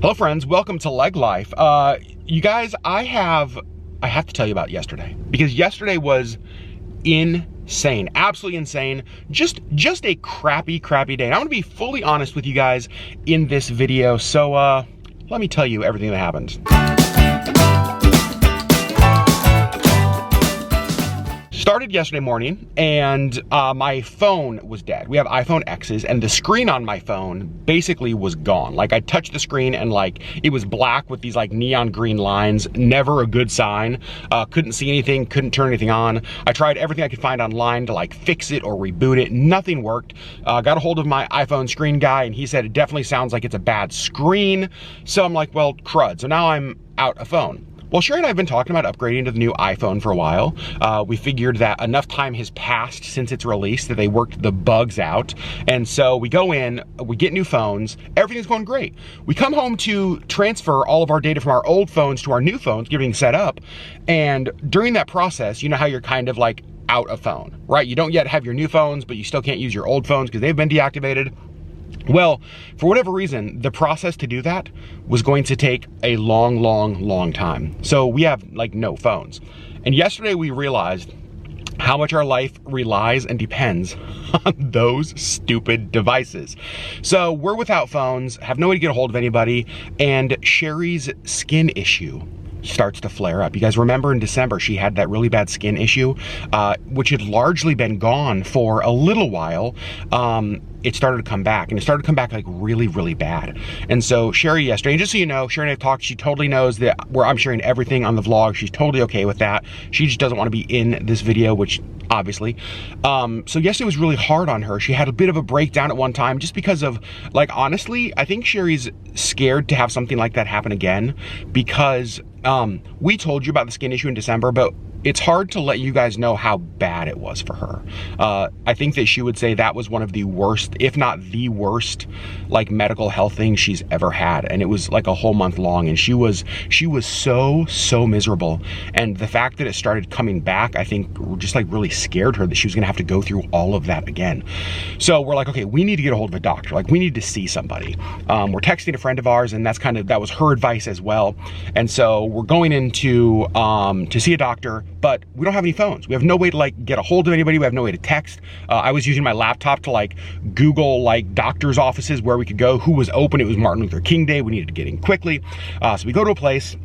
Hello friends, welcome to LeggLife. You guys, I have to tell you about yesterday, because yesterday was insane, absolutely insane. Just a crappy day. And I'm gonna be fully honest with you guys in this video. So let me tell you everything that happened. Started yesterday morning and my phone was dead. We have iPhone X's and the screen on my phone basically was gone. Like I touched the screen and like it was black with these like neon green lines. Never a good sign. Couldn't see anything, couldn't turn anything on. I tried everything I could find online to like fix it or reboot it. Nothing worked. Got a hold of my iPhone screen guy and he said it definitely sounds like it's a bad screen. So I'm like, well, crud. So now I'm out a phone. Well, Sherri and I have been talking about upgrading to the new iPhone for a while. We figured that enough time has passed since its release that they worked the bugs out. And so we go in, we get new phones, everything's going great. We come home to transfer all of our data from our old phones to our new phones, getting set up. And during that process, you know how you're kind of like out a phone, right? You don't yet have your new phones, but you still can't use your old phones because they've been deactivated. Well, for whatever reason, the process to do that was going to take a long time. So we have like no phones. And yesterday we realized how much our life relies and depends on those stupid devices. So we're without phones, have no way to get a hold of anybody, and Sherri's skin issue starts to flare up. You guys remember in December, she had that really bad skin issue, which had largely been gone for a little while. It started to come back, and it started to come back like really bad. And so Sherri yesterday, and just so you know, Sherri and I have talked, she totally knows that where I'm sharing everything on the vlog. She's totally okay with that. She just doesn't want to be in this video, which obviously. So yesterday was really hard on her. She had a bit of a breakdown at one time just because of, like, honestly, I think Sherri's scared to have something like that happen again because we told you about the skin issue in December, but it's hard to let you guys know how bad it was for her. I think that she would say that was one of the worst, if not the worst, like medical health things she's ever had. And it was like a whole month long, and she was so miserable. And the fact that it started coming back, I think just like really scared her that she was gonna have to go through all of that again. So we're like, okay, we need to get a hold of a doctor. Like we need to see somebody. We're texting a friend of ours, and that was her advice as well. And so we're going into to see a doctor, but we don't have any phones. We have no way to like get a hold of anybody. We have no way to text. I was using my laptop to like Google like doctor's offices where we could go, who was open. It was Martin Luther King Day. We needed to get in quickly. So we go to a place,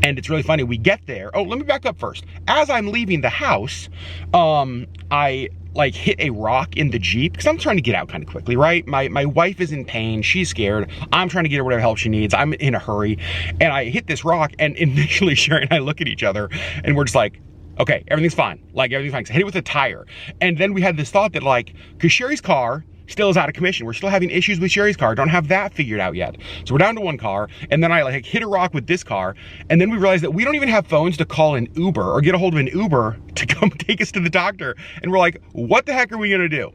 and it's really funny. We get there. Oh, let me back up first. As I'm leaving the house, I like hit a rock in the Jeep because I'm trying to get out kind of quickly, right? My wife is in pain, she's scared. I'm trying to get her whatever help she needs. I'm in a hurry, and I hit this rock, and initially Sherri and I look at each other and we're just like, okay, everything's fine. Like everything's fine. So I hit it with a tire. And then we had this thought that like, cause Sherri's car still is out of commission. We're still having issues with Sherri's car. Don't have that figured out yet. So we're down to one car, and then I like hit a rock with this car, and then we realized that we don't even have phones to call an Uber or get a hold of an Uber to come take us to the doctor. And we're like, what the heck are we gonna do?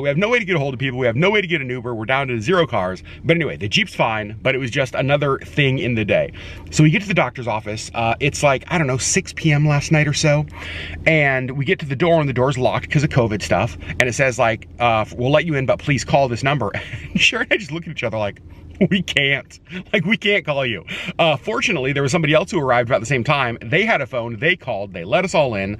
We have no way to get a hold of people. We have no way to get an Uber. We're down to 0 cars. But anyway, the Jeep's fine, but it was just another thing in the day. So we get to the doctor's office. It's like, I don't know, 6 p.m. last night or so. And we get to the door, and the door's locked because of COVID stuff. And it says like, we'll let you in, but please call this number. And Sherri and I just look at each other like, we can't call you. Fortunately, there was somebody else who arrived about the same time. They had a phone, they called, they let us all in.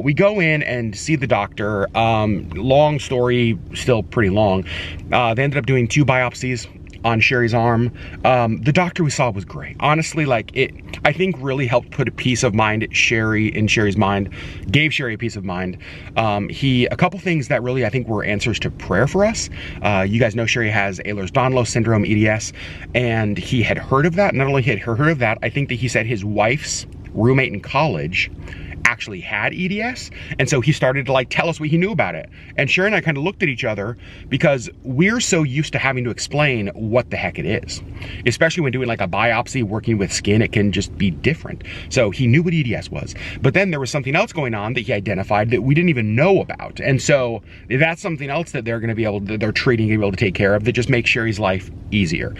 We go in and see the doctor. Long story, still pretty long. They ended up doing 2 biopsies on Sherri's arm. The doctor we saw was great. Honestly, like it, I think really helped put a peace of mind in Sherri's mind, gave Sherri a peace of mind. A couple things that really I think were answers to prayer for us. You guys know Sherri has Ehlers-Danlos syndrome, EDS, and he had heard of that. Not only had heard of that, I think that he said his wife's roommate in college actually had EDS, and so he started to like tell us what he knew about it. And Sherri and I kind of looked at each other because we're so used to having to explain what the heck it is, especially when doing like a biopsy, working with skin. It can just be different. So he knew what EDS was, but then there was something else going on that he identified that we didn't even know about. And so that's something else that they're going to be able to, they're treating, and be able to take care of, that just makes Sherri's life easier.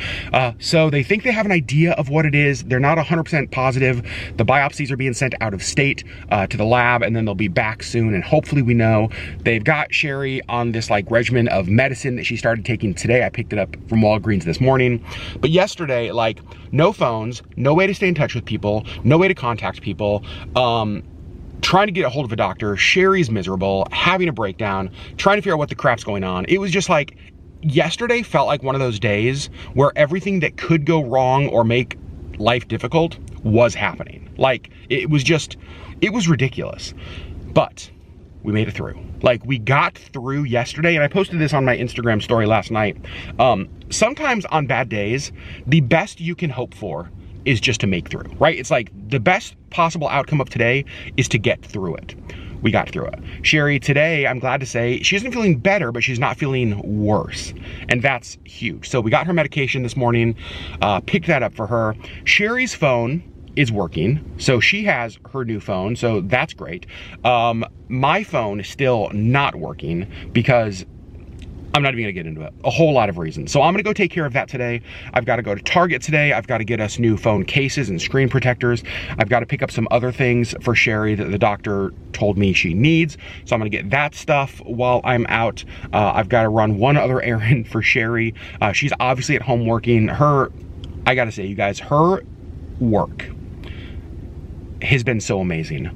So they think they have an idea of what it is. They're not 100% positive. The biopsies are being sent out of state to the lab, and then they'll be back soon, and hopefully we know. They've got Sherri on this like regimen of medicine that she started taking today. I picked it up from Walgreens this morning. But yesterday, like, no phones, no way to stay in touch with people, no way to contact people, trying to get a hold of a doctor. Sherri's miserable, having a breakdown, trying to figure out what the crap's going on. It was just like, yesterday felt like one of those days where everything that could go wrong or make life difficult was happening. Like, it was ridiculous. But we made it through. Like, we got through yesterday, and I posted this on my Instagram story last night. Sometimes on bad days, the best you can hope for is just to make through, right? It's like the best possible outcome of today is to get through it. We got through it. Sherri, today, I'm glad to say, she isn't feeling better, but she's not feeling worse. And that's huge. So we got her medication this morning, picked that up for her. Sherri's phone is working. So she has her new phone. So that's great. My phone is still not working because I'm not even gonna get into it. A whole lot of reasons. So I'm gonna go take care of that today. I've gotta go to Target today. I've gotta get us new phone cases and screen protectors. I've gotta pick up some other things for Sherri that the doctor told me she needs. So I'm gonna get that stuff while I'm out. I've gotta run one other errand for Sherri. She's obviously at home working. I gotta say, you guys, her work has been so amazing.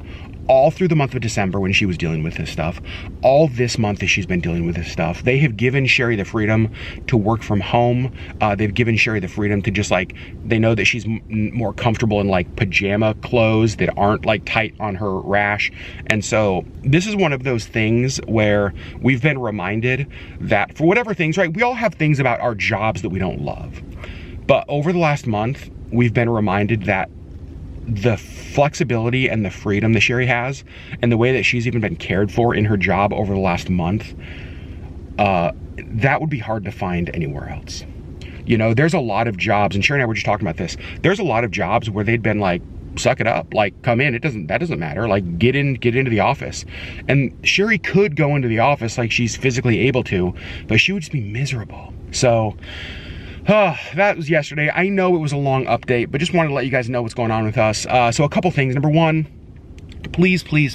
All through the month of December when she was dealing with this stuff, all this month as she's been dealing with this stuff, they have given Sherri the freedom to work from home. They've given Sherri the freedom to just like, they know that she's more comfortable in like pajama clothes that aren't like tight on her rash. And so this is one of those things where we've been reminded that for whatever things, right? We all have things about our jobs that we don't love. But over the last month, we've been reminded that the flexibility and the freedom that Sherri has and the way that she's even been cared for in her job over the last month, that would be hard to find anywhere else. You know, there's a lot of jobs, and Sherri and I were just talking about this, there's a lot of jobs where they'd been like, suck it up, like come in, that doesn't matter, like get into the office. And Sherri could go into the office like she's physically able to, but she would just be miserable. So that was yesterday. I know it was a long update, but just wanted to let you guys know what's going on with us. So a couple things. Number one, please pray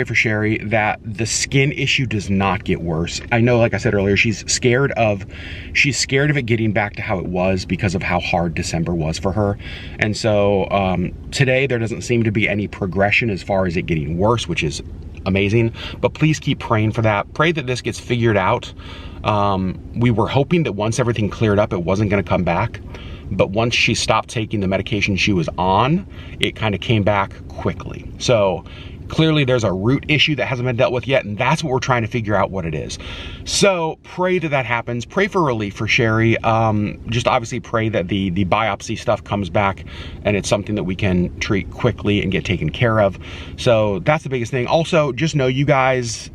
for Sherri that the skin issue does not get worse. I know, like I said earlier, she's scared of it getting back to how it was because of how hard December was for her. And so today there doesn't seem to be any progression as far as it getting worse, which is amazing. But please keep praying for that. Pray that this gets figured out. We were hoping that once everything cleared up, it wasn't going to come back. But once she stopped taking the medication she was on, it kind of came back quickly. So clearly there's a root issue that hasn't been dealt with yet, and that's what we're trying to figure out what it is. So pray that that happens. Pray for relief for Sherri. Just obviously pray that the biopsy stuff comes back and it's something that we can treat quickly and get taken care of. So that's the biggest thing. Also, just know, you guys,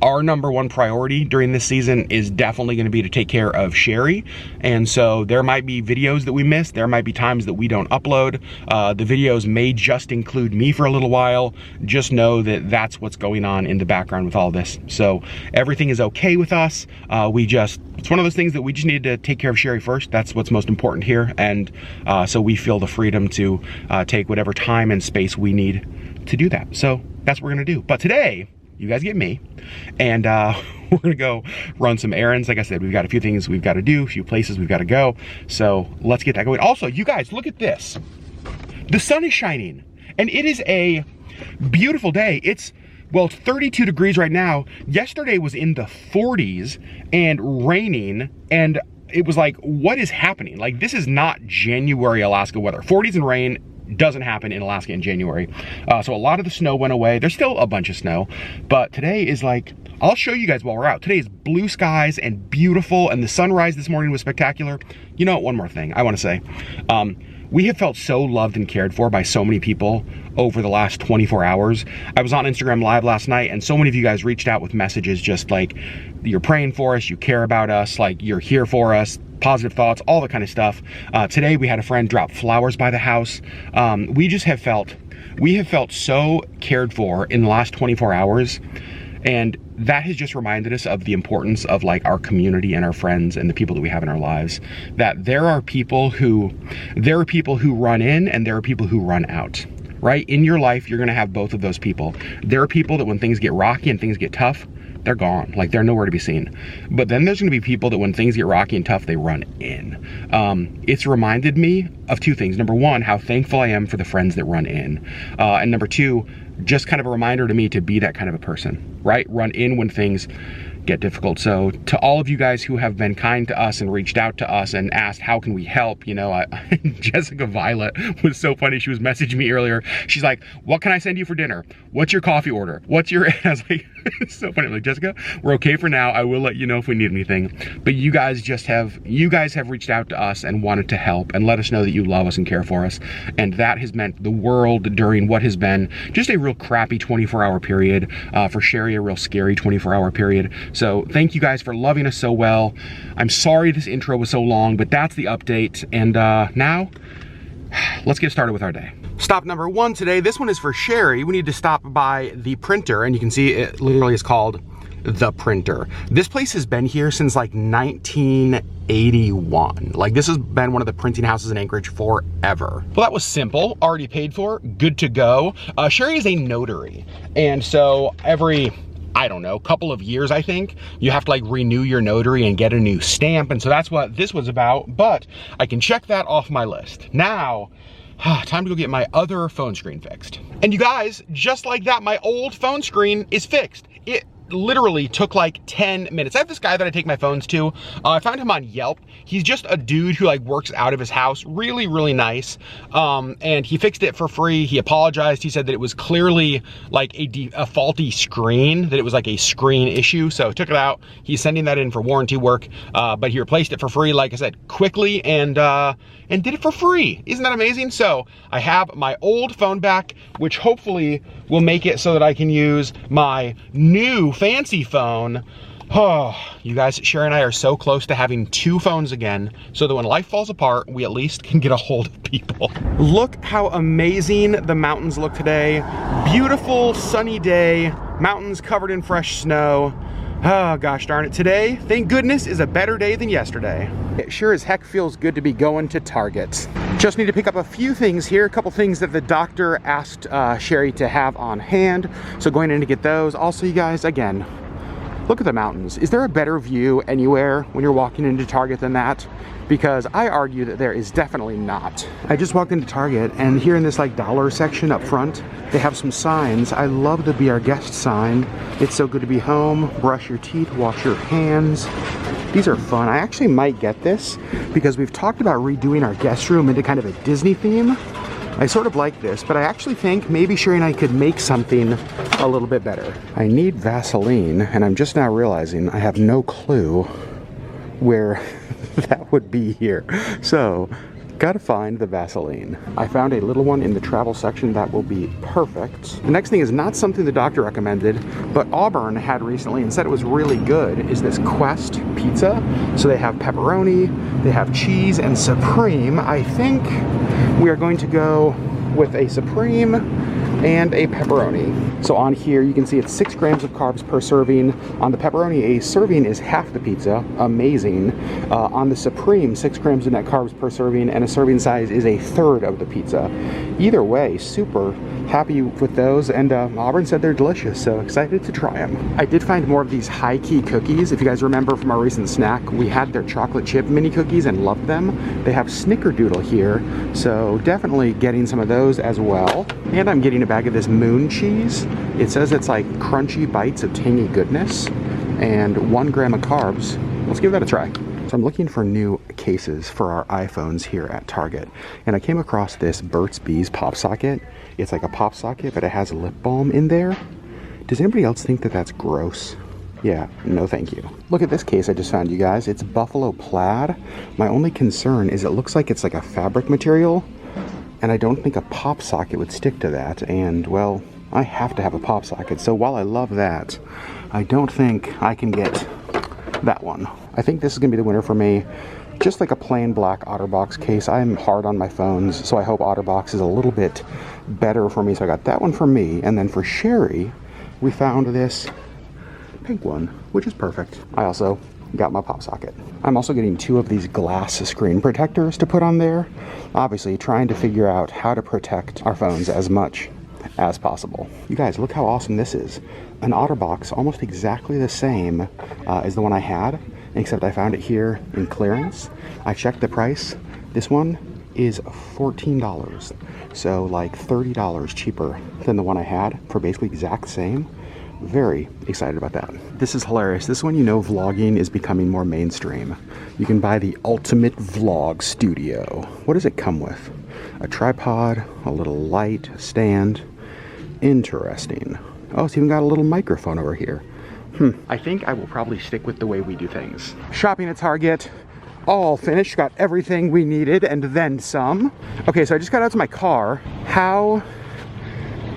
our number one priority during this season is definitely going to be to take care of Sherri. And so there might be videos that we miss. There might be times that we don't upload. The videos may just include me for a little while. Just know that that's what's going on in the background with all this. So everything is okay with us. It's one of those things that we just need to take care of Sherri first. That's what's most important here. And so we feel the freedom to take whatever time and space we need to do that. So that's what we're going to do. But today, you guys get me, and we're gonna go run some errands. Like I said, we've got a few things we've got to do, a few places we've got to go. So let's get that going. Also, you guys, look at this. The sun is shining, and it is a beautiful day. It's 32 degrees right now. Yesterday was in the 40s and raining, and it was like, what is happening? Like, this is not January Alaska weather. 40s and rain doesn't happen in Alaska in January. So a lot of the snow went away. There's still a bunch of snow, but today is like, I'll show you guys while we're out. Today is blue skies and beautiful, and the sunrise this morning was spectacular. You know, one more thing I want to say. We have felt so loved and cared for by so many people over the last 24 hours. I was on Instagram Live last night, and so many of you guys reached out with messages just like, you're praying for us, you care about us, like you're here for us, positive thoughts, all that kind of stuff. Today we had a friend drop flowers by the house. We have felt so cared for in the last 24 hours. And that has just reminded us of the importance of like our community and our friends and the people that we have in our lives. That there are people who run in and there are people who run out. right? In your life, you're gonna have both of those people. There are people that when things get rocky and things get tough, they're gone, like they're nowhere to be seen. But then there's gonna be people that when things get rocky and tough, they run in. It's reminded me of two things. Number one, how thankful I am for the friends that run in. And number two, just kind of a reminder to me to be that kind of a person, right? Run in when things get difficult. So to all of you guys who have been kind to us and reached out to us and asked how can we help, you know, Jessica Violet was so funny. She was messaging me earlier. She's like, what can I send you for dinner? What's your coffee order? What's your, I was like, it's so funny. I'm like, Jessica, we're okay for now. I will let you know if we need anything. But you guys have reached out to us and wanted to help and let us know that you love us and care for us. And that has meant the world during what has been just a real crappy 24-hour period. For Sherri, a real scary 24-hour period. So thank you guys for loving us so well. I'm sorry this intro was so long, but that's the update. And now, let's get started with our day. Stop number one today, this one is for Sherri. We need to stop by the printer, and you can see it literally is called The Printer. This place has been here since like 1981. Like this has been one of the printing houses in Anchorage forever. Well, that was simple, already paid for, good to go. Sherri is a notary, and so every, I don't know, couple of years, I think, you have to like renew your notary and get a new stamp. And so that's what this was about, but I can check that off my list. Now, time to go get my other phone screen fixed. And you guys, just like that, my old phone screen is fixed. It literally took like 10 minutes. I have this guy that I take my phones to. I found him on Yelp. He's just a dude who like works out of his house. Really, really nice. And he fixed it for free. He apologized. He said that it was clearly like a faulty screen, that it was like a screen issue. So took it out. He's sending that in for warranty work. But he replaced it for free, like I said, quickly, and did it for free. Isn't that amazing? So I have my old phone back, which hopefully will make it so that I can use my new fancy phone. Oh, you guys, Sherri and I are so close to having two phones again, so that when life falls apart, we at least can get a hold of people. Look how amazing the mountains look today. Beautiful sunny day, mountains covered in fresh snow. Oh gosh darn it, today, thank goodness, is a better day than yesterday. It sure as heck feels good to be going to Target. Just need to pick up a few things here, a couple things that the doctor asked Sherri to have on hand. So going in to get those. Also, you guys, again, look at the mountains. Is there a better view anywhere when you're walking into Target than that? Because I argue that there is definitely not. I just walked into Target, and here in this like dollar section up front, they have some signs. I love the Be Our Guest sign. It's so good to be home. Brush your teeth, wash your hands. These are fun. I actually might get this because we've talked about redoing our guest room into kind of a Disney theme. I sort of like this, but I actually think maybe Sherri and I could make something a little bit better. I need Vaseline, and I'm just now realizing I have no clue where that would be here. So, gotta find the Vaseline. I found a little one in the travel section that will be perfect. The next thing is not something the doctor recommended, but Auburn had recently and said it was really good, is this Quest pizza. So they have pepperoni, they have cheese, and supreme. I think we are going to go with a supreme and a pepperoni. So on here you can see it's 6 grams of carbs per serving. On the pepperoni, a serving is half the pizza. Amazing. On the supreme, 6 grams of net carbs per serving, and a serving size is a third of the pizza. Either way, super happy with those, and Auburn said they're delicious, so excited to try them. I did find more of these high-key cookies. If you guys remember from our recent snack, we had their chocolate chip mini cookies and loved them. They have snickerdoodle here, so definitely getting some of those as well. And I'm getting a bag of this moon cheese. It says it's like crunchy bites of tangy goodness and 1 gram of carbs. Let's give that a try. So I'm looking for new cases for our iPhones here at Target, and I came across this Burt's Bees pop socket. It's like a pop socket, but it has lip balm in there. Does anybody else think that that's gross? Yeah, no thank you. Look at this case I just found, you guys. It's buffalo plaid. My only concern is it looks like it's like a fabric material, and I don't think a pop socket would stick to that, and well, I have to have a pop socket. So while I love that, I don't think I can get that one. I think this is gonna be the winner for me. Just like a plain black OtterBox case. I'm hard on my phones, so I hope OtterBox is a little bit better for me. So I got that one for me, and then for Sherri, we found this pink one, which is perfect. I also got my pop socket. I'm also getting 2 of these glass screen protectors to put on there. Obviously trying to figure out how to protect our phones as much as possible. You guys, look how awesome this is. An OtterBox, almost exactly the same as the one I had, except I found it here in clearance. I checked the price. This one is $14. So like $30 cheaper than the one I had for basically exact same. Very excited about that. This is hilarious. This one, you know, vlogging is becoming more mainstream. You can buy the ultimate vlog studio. What does it come with? A tripod, a little light, a stand. Interesting. Oh, it's even got a little microphone over here. I think I will probably stick with the way we do things. Shopping at Target, all finished, got everything we needed and then some. Okay, so I just got out to my car. How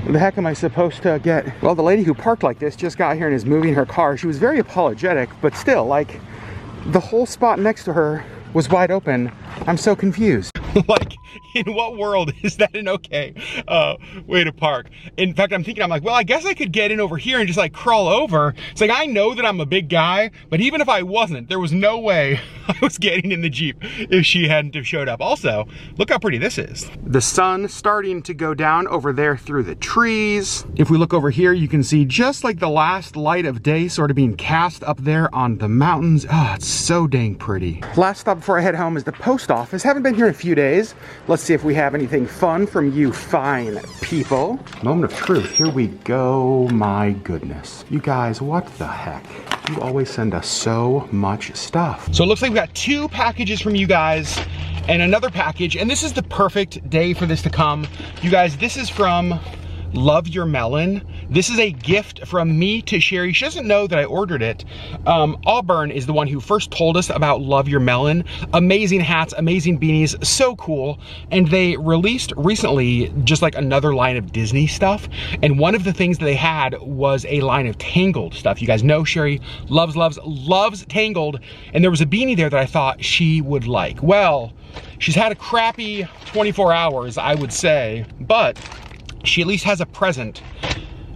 the heck am I supposed to get? Well, the lady who parked like this just got here and is moving her car. She was very apologetic, but still, like, the whole spot next to her was wide open. I'm so confused. Like, in what world is that an okay way to park? In fact, I'm thinking, I'm like, well, I guess I could get in over here and just like crawl over. It's like, I know that I'm a big guy, but even if I wasn't, there was no way I was getting in the Jeep if she hadn't have showed up. Also, look how pretty this is. The sun starting to go down over there through the trees. If we look over here, you can see just like the last light of day sort of being cast up there on the mountains. Oh, it's so dang pretty. Last stop before I head home is the post office. Haven't been here in a few days. Let's see if we have anything fun from you fine people. Moment of truth, here we go. My goodness. You guys, what the heck? You always send us so much stuff. So it looks like we got 2 packages from you guys and another package, and this is the perfect day for this to come. You guys, this is from Love Your Melon. This is a gift from me to Sherri. She doesn't know that I ordered it. Auburn is the one who first told us about Love Your Melon. Amazing hats, amazing beanies, so cool. And they released recently just like another line of Disney stuff. And one of the things that they had was a line of Tangled stuff. You guys know Sherri loves Tangled. And there was a beanie there that I thought she would like. Well, she's had a crappy 24 hours, I would say, but she at least has a present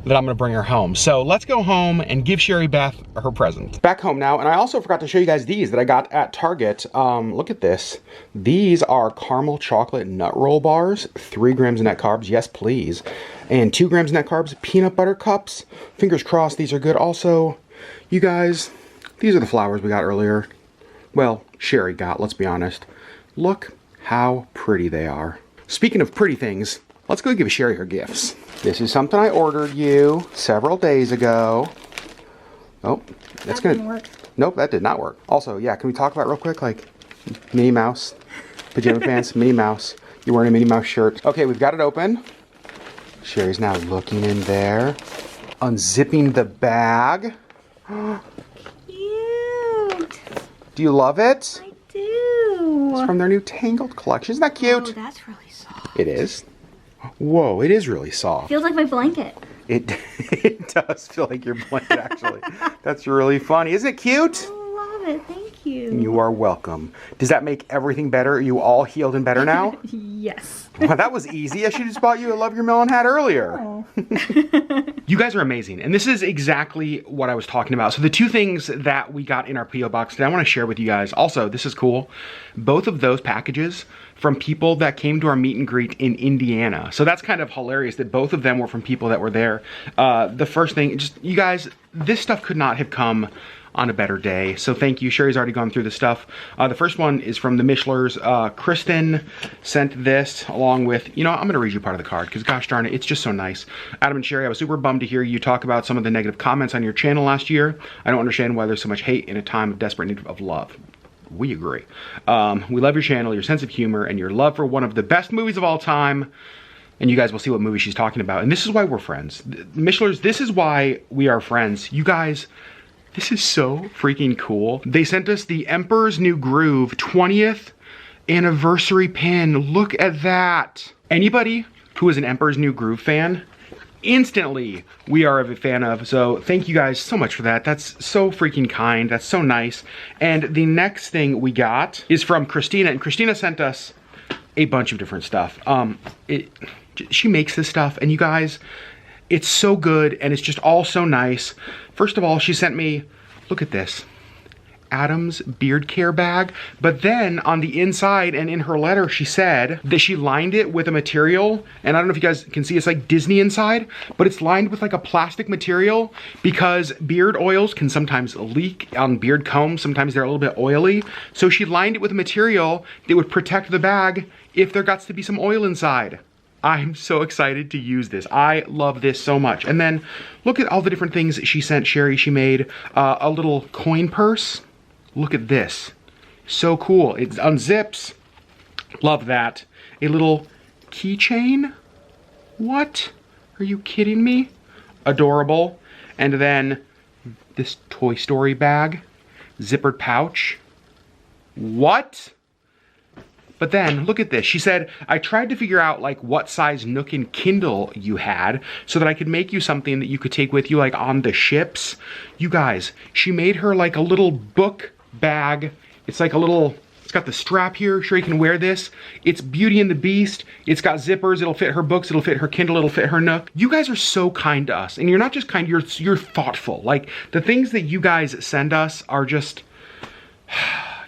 that I'm gonna bring her home. So let's go home and give Sherri Beth her present. Back home now, and I also forgot to show you guys these that I got at Target. Look at this. These are caramel chocolate nut roll bars, 3 grams of net carbs, yes please. And 2 grams of net carbs, peanut butter cups. Fingers crossed these are good. Also, you guys, these are the flowers we got earlier. Well, Sherri got, let's be honest. Look how pretty they are. Speaking of pretty things, let's go give Sherri her gifts. This is something I ordered you several days ago. Oh, that's gonna work. Nope, that did not work. Also, yeah, can we talk about real quick, like Minnie Mouse, pajama pants, Minnie Mouse. You're wearing a Minnie Mouse shirt. Okay, we've got it open. Sherri's now looking in there, unzipping the bag. Cute. Do you love it? I do. It's from their new Tangled collection. Isn't that cute? Oh, that's really soft. It is. Whoa, it is really soft. Feels like my blanket. It does feel like your blanket, actually. That's really funny. Isn't it cute? I love it. Thank you. You are welcome. Does that make everything better? Are you all healed and better now? Yes. Well, that was easy. I should have just bought you a Love Your Melon hat earlier. Oh. You guys are amazing. And this is exactly what I was talking about. So the 2 things that we got in our P.O. box that I want to share with you guys. Also, this is cool. Both of those packages from people that came to our meet and greet in Indiana. So that's kind of hilarious that both of them were from people that were there. The first thing, just you guys, this stuff could not have come on a better day. So thank you. Sherri's already gone through the stuff. The first one is from the Mishlers. Kristen sent this along with, you know, I'm gonna read you part of the card because gosh darn it, it's just so nice. Adam and Sherri, I was super bummed to hear you talk about some of the negative comments on your channel last year. I don't understand why there's so much hate in a time of desperate need of love. We agree. We love your channel, your sense of humor, and your love for one of the best movies of all time. And you guys will see what movie she's talking about. And this is why we're friends. Mishlers, this is why we are friends. You guys, this is so freaking cool. They sent us the Emperor's New Groove 20th anniversary pin. Look at that. Anybody who is an Emperor's New Groove fan, instantly we are a fan of. So thank you guys so much for that. That's so freaking kind. That's so nice. And the next thing we got is from Christina, and Christina sent us a bunch of different stuff. She makes this stuff, and you guys, it's so good, and it's just all so nice. First of all, she sent me, look at this, Adam's beard care bag. But then on the inside and in her letter, she said that she lined it with a material, and I don't know if you guys can see, it's like Disney inside, but it's lined with like a plastic material because beard oils can sometimes leak on beard combs. Sometimes they're a little bit oily. So she lined it with a material that would protect the bag if there got to be some oil inside. I'm so excited to use this. I love this so much. And then look at all the different things she sent Sherri. She made a little coin purse. Look at this. So cool. It unzips. Love that. A little keychain. What? Are you kidding me? Adorable. And then this Toy Story bag. Zippered pouch. What? But then, look at this. She said, I tried to figure out like what size Nook and Kindle you had so that I could make you something that you could take with you like on the ships. You guys, she made her like a little book bag. It's like a little, it's got the strap here. Sherri can wear this. It's Beauty and the Beast. It's got zippers. It'll fit her books. It'll fit her Kindle. It'll fit her Nook. You guys are so kind to us. And you're not just kind, you're thoughtful. Like the things that you guys send us are just...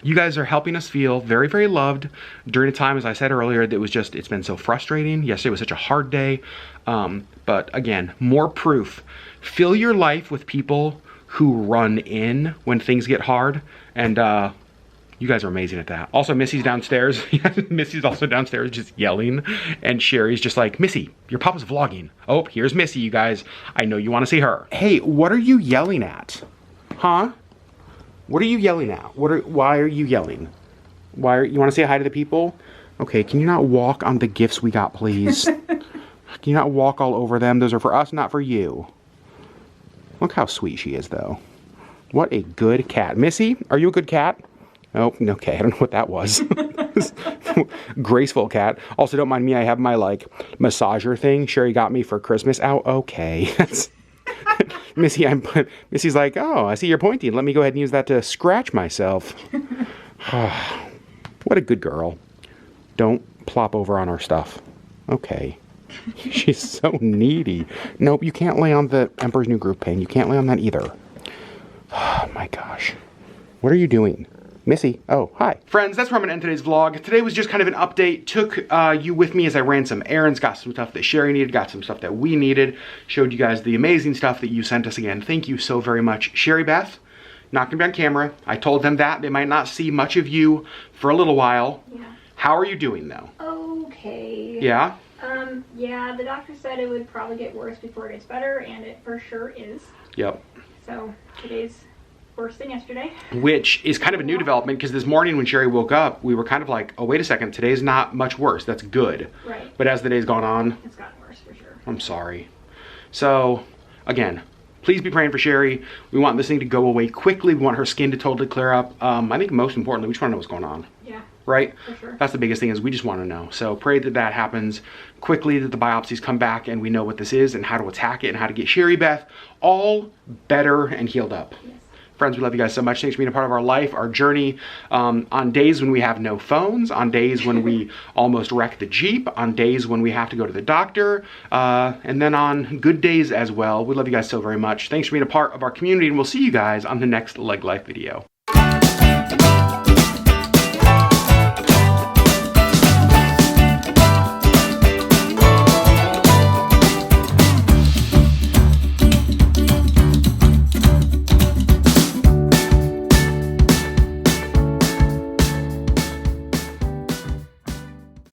You guys are helping us feel very, very loved during a time, as I said earlier, that was just, it's been so frustrating. Yesterday was such a hard day. But again, more proof. Fill your life with people who run in when things get hard. And you guys are amazing at that. Also, Missy's downstairs. Missy's also downstairs just yelling. And Sherri's just like, Missy, your papa's vlogging. Oh, here's Missy, you guys. I know you want to see her. Hey, what are you yelling at? Huh? What are you yelling at? Why are you yelling? You want to say hi to the people? Okay, can you not walk on the gifts we got, please? Can you not walk all over them? Those are for us, not for you. Look how sweet she is, though. What a good cat. Missy, are you a good cat? Oh, okay, I don't know what that was. Graceful cat. Also, don't mind me, I have my, like, massager thing Sherri got me for Christmas out. Okay, Missy's like, oh, I see you're pointing. Let me go ahead and use that to scratch myself. What a good girl. Don't plop over on our stuff. Okay. She's so needy. Nope, you can't lay on the Emperor's New Groove pain. You can't lay on that either. Oh my gosh. What are you doing? Missy, oh, hi. Friends, that's where I'm gonna end today's vlog. Today was just kind of an update. Took you with me as I ran some errands, got some stuff that Sherri needed, got some stuff that we needed, showed you guys the amazing stuff that you sent us again. Thank you so very much. Sherri Beth, not gonna be on camera. I told them that. They might not see much of you for a little while. Yeah. How are you doing though? Okay. Yeah? Yeah, the doctor said it would probably get worse before it gets better, and it for sure is. Yep. So today's worse than yesterday. Which is kind of a new development because this morning when Sherri woke up, we were kind of like, oh, wait a second, today's not much worse. That's good. Right. But as the day's gone on, it's gotten worse for sure. I'm sorry. So, again, please be praying for Sherri. We want this thing to go away quickly. We want her skin to totally clear up. I think most importantly, we just want to know what's going on. Yeah. Right? For sure. That's the biggest thing is we just want to know. So pray that that happens quickly, that the biopsies come back and we know what this is and how to attack it and how to get Sherri Beth all better and healed up. Yes. Friends, we love you guys so much. Thanks for being a part of our life, our journey. On days when we have no phones, on days when we almost wreck the Jeep, on days when we have to go to the doctor, and then on good days as well. We love you guys so very much. Thanks for being a part of our community, and we'll see you guys on the next LeggLife video.